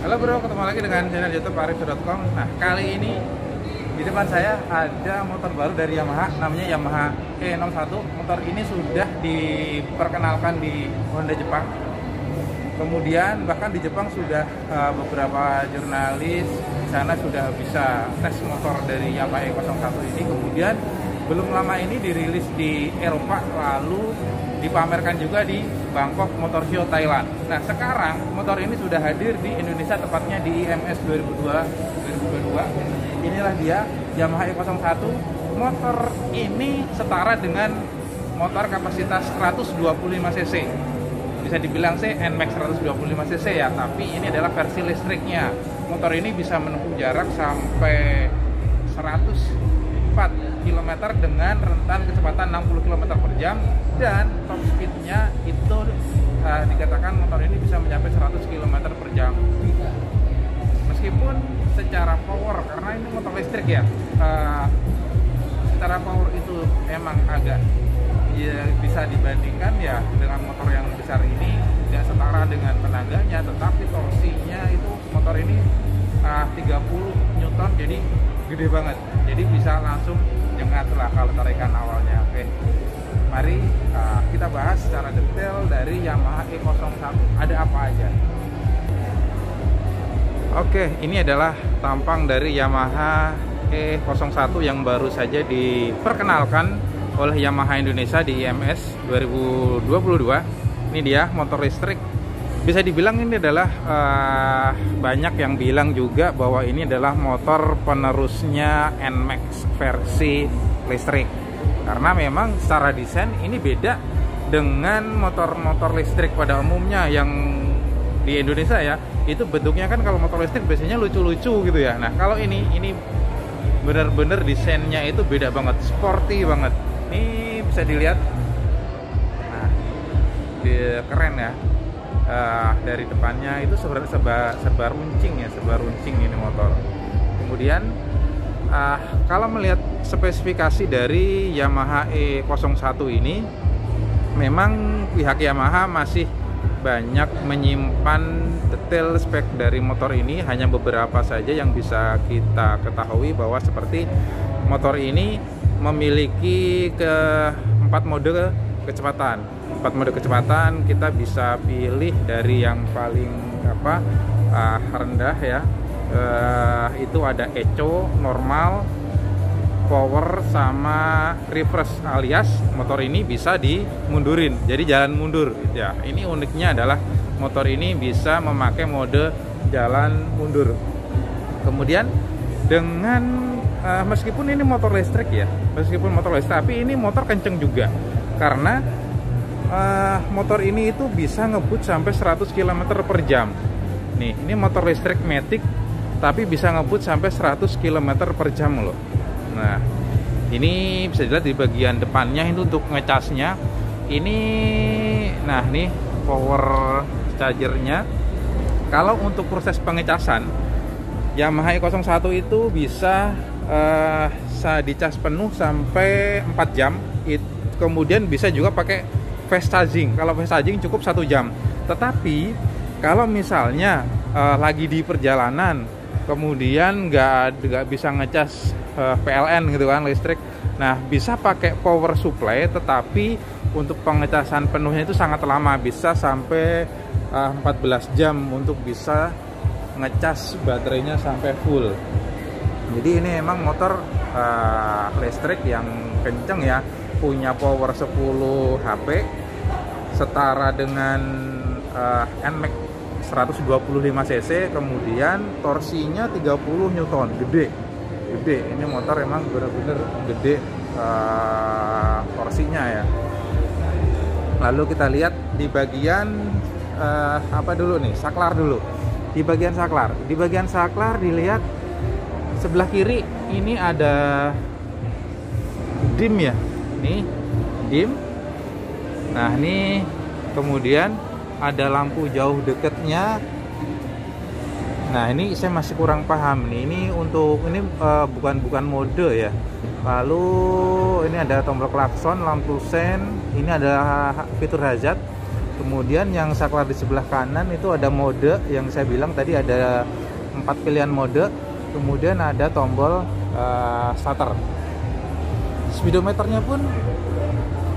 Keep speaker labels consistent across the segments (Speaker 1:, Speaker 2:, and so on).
Speaker 1: Halo bro, ketemu lagi dengan channel YouTube arif.com. Nah, kali ini di depan saya ada motor baru dari Yamaha, namanya Yamaha E61. Motor ini sudah diperkenalkan di Honda Jepang. Kemudian bahkan di Jepang sudah beberapa jurnalis di sana sudah bisa tes motor dari Yamaha E01 ini. Kemudian belum lama ini dirilis di Eropa, lalu dipamerkan juga di Bangkok Motor Show Thailand. Nah, sekarang motor ini sudah hadir di Indonesia, tepatnya di IMS 2022. Inilah dia, Yamaha E01. Motor ini setara dengan motor kapasitas 125 cc. Bisa dibilang sih NMAX 125 cc ya, tapi ini adalah versi listriknya. Motor ini bisa menempuh jarak sampai 104 km dengan rentan kecepatan 60 km per jam, dan top speednya itu dikatakan motor ini bisa mencapai 100 km per jam. Meskipun secara power, karena ini motor listrik ya, secara power itu emang agak ya, bisa dibandingkan ya dengan motor yang besar ini, tidak setara dengan tenaganya, tetapi torsinya itu motor ini 30 Newton, jadi gede banget, jadi bisa langsung jengat lah kalau tarikan awalnya. Oke, mari kita bahas secara detail dari Yamaha E01 ada apa aja. Oke, ini adalah tampang dari Yamaha E01 yang baru saja diperkenalkan oleh Yamaha Indonesia di IMS 2022. Ini dia motor listrik. Bisa dibilang ini adalah banyak yang bilang juga bahwa ini adalah motor penerusnya NMAX versi listrik, karena memang secara desain ini beda dengan motor-motor listrik pada umumnya yang di Indonesia ya. Itu bentuknya kan kalau motor listrik biasanya lucu-lucu gitu ya. Nah, kalau ini benar-benar desainnya itu beda banget, sporty banget. Ini bisa dilihat, nah keren ya. Dari depannya itu serba runcing ya, serba runcing ini motor. Kemudian kalau melihat spesifikasi dari Yamaha E01 ini, memang pihak Yamaha masih banyak menyimpan detail spek dari motor ini. Hanya beberapa saja yang bisa kita ketahui, bahwa seperti motor ini memiliki 4 mode kecepatan. 4 mode kecepatan kita bisa pilih dari yang paling rendah ya, itu ada eco, normal, power, sama reverse, alias motor ini bisa dimundurin, jadi jalan mundur ya. Ini uniknya adalah motor ini bisa memakai mode jalan mundur. Kemudian dengan meskipun ini motor listrik ya, tapi ini motor kenceng juga, karena motor ini itu bisa ngebut sampai 100 km per jam. Nih, ini motor listrik matic tapi bisa ngebut sampai 100 km per jam loh. Nah, ini bisa dilihat di bagian depannya itu untuk ngecasnya. Ini, nah nih power chargernya. Kalau untuk proses pengecasan, Yamaha E01 itu bisa dicas penuh sampai 4 jam. Kemudian bisa juga pakai fast charging. Kalau fast charging cukup 1 jam. Tetapi kalau misalnya lagi di perjalanan, kemudian nggak bisa ngecas PLN gitu kan, listrik, nah bisa pakai power supply, tetapi untuk pengecasan penuhnya itu sangat lama, bisa sampai 14 jam untuk bisa ngecas baterainya sampai full. Jadi ini emang motor listrik yang kenceng ya, punya power 10 HP, setara dengan NMAX 125 cc, kemudian torsinya 30 Newton, gede. Ini motor emang bener-bener gede torsinya ya. Lalu kita lihat di bagian apa dulu nih, saklar dulu. Di bagian saklar dilihat sebelah kiri ini ada dim ya, nih dim. Nah, ini kemudian ada lampu jauh dekatnya. Nah, ini saya masih kurang paham nih. Ini untuk ini bukan mode ya. Lalu ini ada tombol klakson, lampu sen, ini ada fitur hazard. Kemudian yang saklar di sebelah kanan itu ada mode, yang saya bilang tadi ada 4 pilihan mode. Kemudian ada tombol starter. Speedometernya pun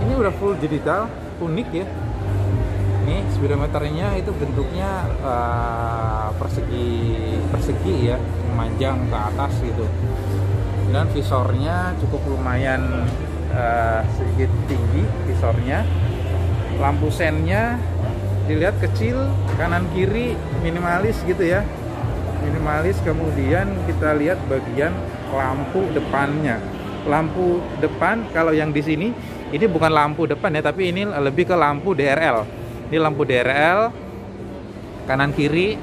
Speaker 1: ini udah full digital, unik ya. Nih speedometernya itu bentuknya persegi ya, memanjang ke atas gitu. Dan visornya cukup lumayan sedikit tinggi visornya. Lampu sennya dilihat kecil, kanan kiri minimalis gitu ya, minimalis. Kemudian kita lihat bagian lampu depannya. Lampu depan kalau yang di sini ini bukan lampu depan ya, tapi ini lebih ke lampu DRL. Ini lampu DRL kanan kiri,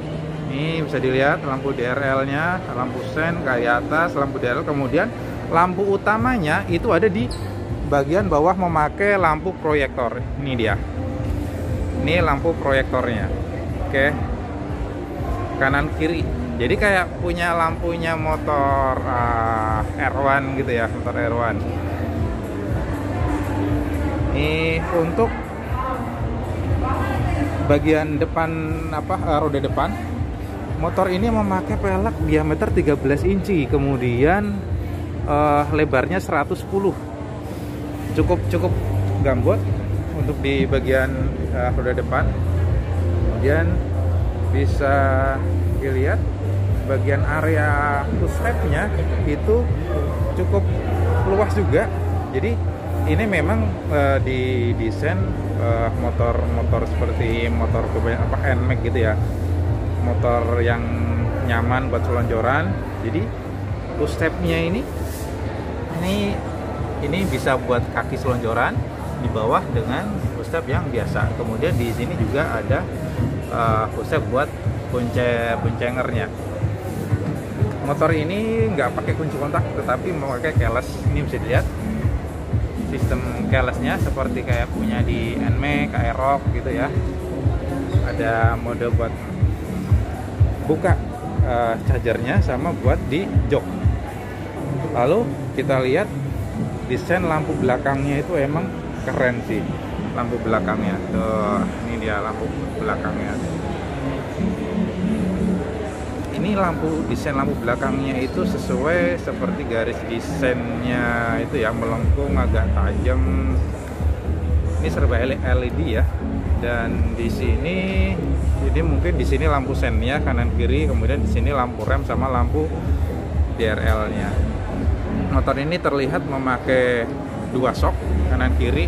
Speaker 1: ini bisa dilihat lampu DRL-nya, lampu sen kayak atas, lampu DRL. Kemudian lampu utamanya itu ada di bagian bawah memakai lampu proyektor. Ini dia, ini lampu proyektornya. Oke, kanan kiri. Jadi kayak punya lampunya motor R1 gitu ya, motor R1. Ini untuk bagian depan roda depan. Motor ini memakai pelek diameter 13 inci, kemudian lebarnya 110. Cukup gambot untuk di bagian roda depan. Kemudian bisa dilihat bagian area footstep-nya itu cukup luas juga. Jadi ini memang didesain motor seperti motor NMAX gitu ya, motor yang nyaman buat selonjoran. Jadi footstep-nya ini bisa buat kaki selonjoran di bawah dengan footstep yang biasa. Kemudian di sini juga ada footstep buat boncengernya. Motor ini nggak pakai kunci kontak, tetapi memakai keyless. Ini bisa dilihat sistem keylessnya seperti kayak punya di NMAX, Aerox gitu ya. Ada mode buat buka chargernya sama buat di jok. Lalu kita lihat desain lampu belakangnya itu emang keren sih. Lampu belakangnya tuh, ini dia lampu belakangnya. Ini desain lampu belakangnya itu sesuai seperti garis desainnya itu ya, melengkung agak tajam. Ini serba LED ya. Dan di sini jadi mungkin di sini lampu sennya kanan kiri, kemudian di sini lampu rem sama lampu DRL-nya. Motor ini terlihat memakai 2 shock kanan kiri.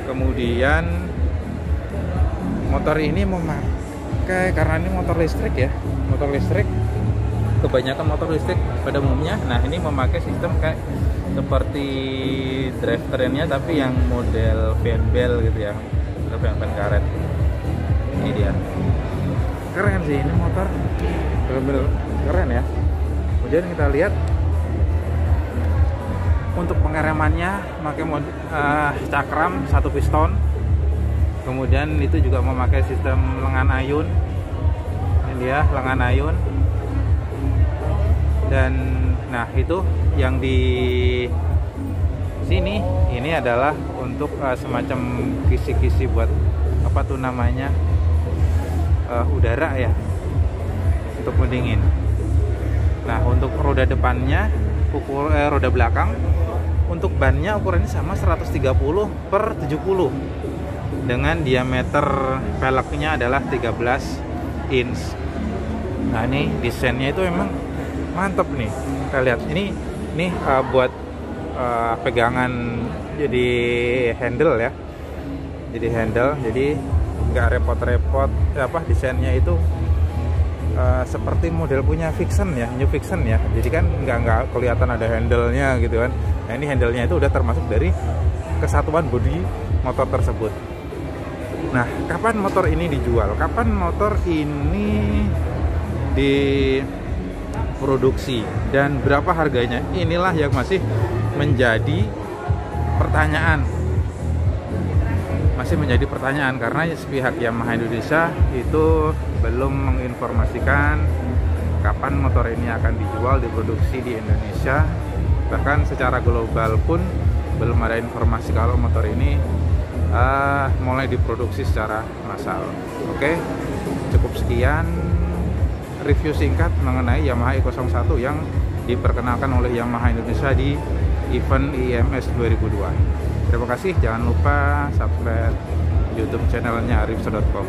Speaker 1: Kemudian motor ini memakai, karena ini motor listrik ya, motor listrik, kebanyakan motor listrik pada umumnya. Nah ini memakai sistem kayak seperti drivetrainnya tapi yang model fan bell gitu ya, fan karet. Ini dia, keren sih ini motor, bener-bener keren ya. Kemudian kita lihat untuk pengeremannya pakai cakram 1 piston. Kemudian itu juga memakai sistem lengan ayun. Ini dia lengan ayun. Dan nah itu yang di sini ini adalah untuk semacam kisi-kisi buat apa tuh namanya, udara ya, untuk pendingin. Nah untuk roda depannya, roda belakang, untuk bannya ukurannya sama 130/70 dengan diameter velgnya adalah 13 inch. Nah ini desainnya itu emang mantep nih. Kita lihat ini buat pegangan, jadi handle ya, jadi handle, jadi nggak repot-repot desainnya itu seperti model punya Vixen ya, New Vixen ya. Jadi kan nggak kelihatan ada handle-nya gitu kan. Nah ini handle-nya itu udah termasuk dari kesatuan bodi motor tersebut. Nah kapan motor ini dijual? Kapan motor ini diproduksi? Dan berapa harganya? Inilah yang masih menjadi pertanyaan. Masih menjadi pertanyaan karena pihak Yamaha Indonesia itu belum menginformasikan kapan motor ini akan dijual, diproduksi di Indonesia. Bahkan secara global pun belum ada informasi kalau motor ini mulai diproduksi secara massal. Oke, cukup sekian review singkat mengenai Yamaha E01 yang diperkenalkan oleh Yamaha Indonesia di event IMS 2002. Terima kasih, jangan lupa subscribe YouTube channelnya arifso.com.